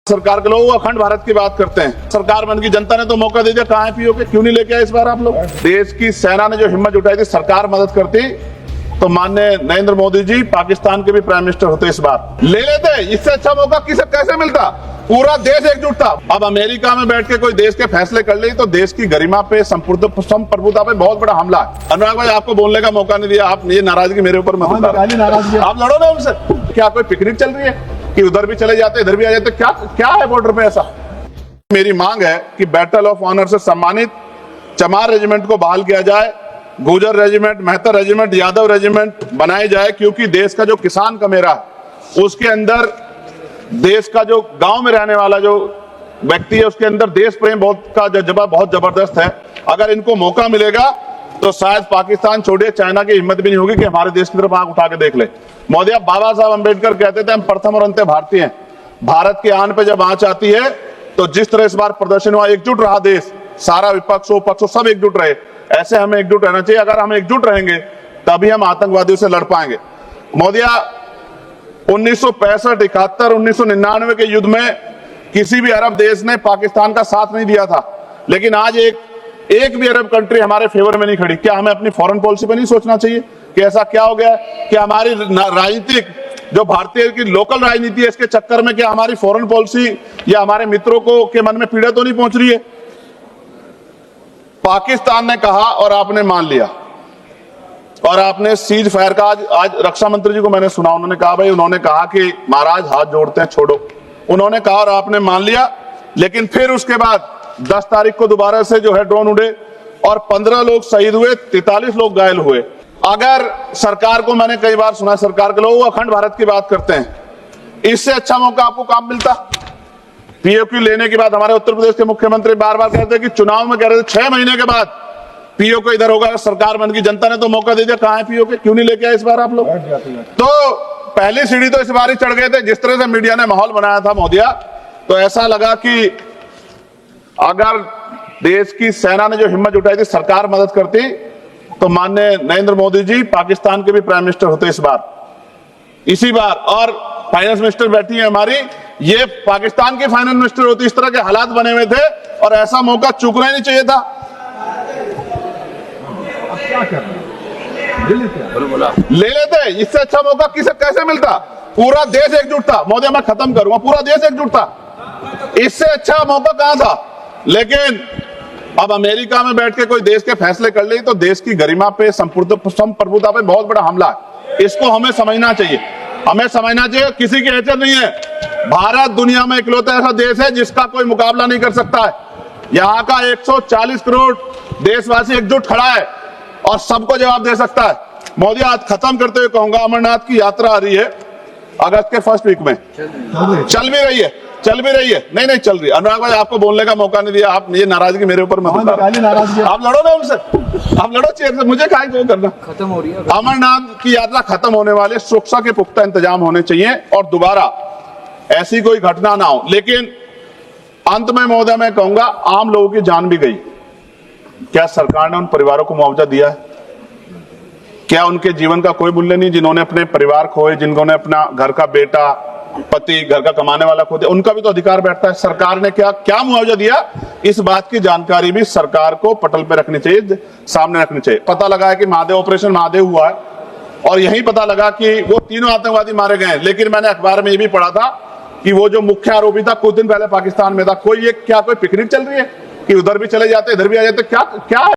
सरकार के लोग अखंड भारत की बात करते हैं। सरकार बन की जनता ने तो मौका दे दिया, कहाँ है पीओके, क्यों नहीं लेके आए इस बार आप लोग? देश की सेना ने जो हिम्मत उठाई थी, सरकार मदद करती तो माननीय नरेंद्र मोदी जी पाकिस्तान के भी प्राइम मिनिस्टर होते इस बार, ले लेते। इससे अच्छा मौका किसे कैसे मिलता? पूरा देश एकजुट था। अब अमेरिका में बैठ के कोई देश के फैसले कर ले तो देश की गरिमा पे, संप्रभुता पे बहुत बड़ा हमला है। अनुराग भाई, आपको बोलने का मौका नहीं दिया, आप ये नाराजगी मेरे ऊपर मत उतारो। आप लड़ो ना उनसे। क्या कोई पिकनिक चल रही है कि उधर भी चले जाते इधर भी आ जाते? क्या है बॉर्डर पे ऐसा? मेरी मांग है कि बैटल ऑफ ऑनर से सम्मानित चमार रेजिमेंट को बहाल किया जाए, Gurjar regiment, Mehtar regiment, Yadav regiment बनाए जाए, क्योंकि देश का जो किसान का मेरा उसके अंदर, देश का जो गांव में रहने वाला जो व्यक्ति है उसके अंदर देश प्रेम का जज्बा बहुत जबरदस्त है। अगर इनको मौका मिलेगा तो शायद पाकिस्तान छोड़िए, चाइना की हिम्मत भी नहीं होगी कि हमारे देश की तरफ आंख उठा के देख ले। मोदी, बाबा साहब अंबेडकर कहते थे हम प्रथम और अंत्य भारतीय हैं। भारत की आन पे जब आंच आती है तो जिस तरह इस बार प्रदर्शन हुआ, एकजुट रहा देश, सारा विपक्ष हो पक्ष हो सब एकजुट रहे, ऐसे हमें एकजुट रहना चाहिए। अगर हम एकजुट रहेंगे तभी हम आतंकवादियों से लड़ पाएंगे। मोदिया, 1965, 71, 1999 के युद्ध में किसी भी अरब देश ने पाकिस्तान का साथ नहीं दिया था, लेकिन आज एक भी अरब कंट्री हमारे फेवर में नहीं खड़ी। क्या हमें अपनी फॉरेन पॉलिसी पे नहीं सोचना चाहिए कि ऐसा क्या हो गया कि हमारी राजनीतिक जो भारतीय की लोकल राजनीति है इसके चक्कर में क्या हमारी फॉरेन पॉलिसी या हमारे मित्रों को के मन में पीड़ा तो नहीं पहुंच रही है? पाकिस्तान ने कहा और आपने मान लिया, और आपने सीज फायर का आज रक्षा मंत्री जी को मैंने सुना, उन्होंने कहा भाई, उन्होंने कहा कि महाराज हाथ जोड़ते हैं छोड़ो, उन्होंने कहा और आपने मान लिया। लेकिन फिर उसके बाद 10 तारीख को दोबारा से जो है ड्रोन उड़े और 15 लोग शहीद हुए, 43 लोग घायल हुए। अगर सरकार को, मैंने कई बार सुना सरकार के लोग अखंड भारत की बात करते हैं, इससे अच्छा मौका आपको काम मिलता? पीओके लेने के बाद हमारे उत्तर प्रदेश के मुख्यमंत्री बार बार कहते कि चुनाव में कह रहे थे 6 महीने के बाद पीओके इधर होगा। सरकार बन की जनता ने तो मौका दे दिया, कहाँ है पीओके, क्यों नहीं लेके आए इस बार आप लोग? तो पहली सीढ़ी तो इस बार ही चढ़ गए थे। जिस तरह से मीडिया ने माहौल बनाया था मोदिया, तो ऐसा लगा कि अगर देश की सेना ने जो हिम्मत उठाई थी, सरकार मदद करती तो माननीय नरेंद्र मोदी जी पाकिस्तान के भी प्राइम मिनिस्टर होते इस बार, इसी बार। और फाइनेंस मिनिस्टर बैठी है हमारी, ये पाकिस्तान के फाइनेंस मिनिस्टर होती। इस तरह के हालात बने हुए थे और ऐसा मौका चूकना ही नहीं चाहिए था। ले लेते। इससे अच्छा मौका किसे कैसे मिलता? पूरा देश एकजुट था। मोदी, मैं खत्म करूंगा, पूरा देश एकजुट था, इससे अच्छा मौका कहां था? लेकिन अब अमेरिका में बैठ के कोई देश के फैसले कर ले तो देश की गरिमा पे, संप्रभुता पे बहुत बड़ा हमला है। इसको हमें समझना चाहिए, हमें समझना चाहिए। किसी की हैसियत नहीं है। भारत दुनिया में इकलौता ऐसा देश है जिसका कोई मुकाबला नहीं कर सकता है। यहाँ का 140 करोड़ देशवासी एकजुट खड़ा है और सबको जवाब दे सकता है। मोदी, आज खत्म करते हुए कहूंगा, अमरनाथ की यात्रा आ रही है अगस्त के फर्स्ट वीक में, चल भी रही है, नहीं चल रही। अनुराग भाई, आपको बोलने का मौका नहीं दिया, आप ये नाराजगी मेरे ऊपर मत उतारो। आप लड़ो ना उनसे, आप लड़ो चेयर से, मुझे क्या करना। खत्म हो रही है अमरनाथ की यात्रा, खत्म होने वाले, सुरक्षा के पुख्ता इंतजाम होने चाहिए और दोबारा ऐसी कोई घटना ना हो। लेकिन अंत में महोदय मैं कहूंगा, आम लोगों की जान भी गई, क्या सरकार ने उन परिवारों को मुआवजा दिया है? क्या उनके जीवन का कोई मूल्य नहीं? जिन्होंने अपने परिवार खोए, जिन्होंने अपना घर का बेटा, पति, घर का कमाने वाला खो दिया, उनका भी तो अधिकार बैठता है। सरकार ने क्या मुआवजा दिया, इस बात की जानकारी भी सरकार को पटल पे रखनी चाहिए, सामने रखनी चाहिए। पता लगा है कि महादेव, ऑपरेशन महादेव हुआ है और यही पता लगा कि वो 3 आतंकवादी मारे गए। लेकिन मैंने अखबार में ये भी पढ़ा था कि वो जो मुख्य आरोपी था कुछ दिन पहले पाकिस्तान में था। कोई पिकनिक चल रही है कि उधर भी चले जाते इधर भी आ जाते? क्या है?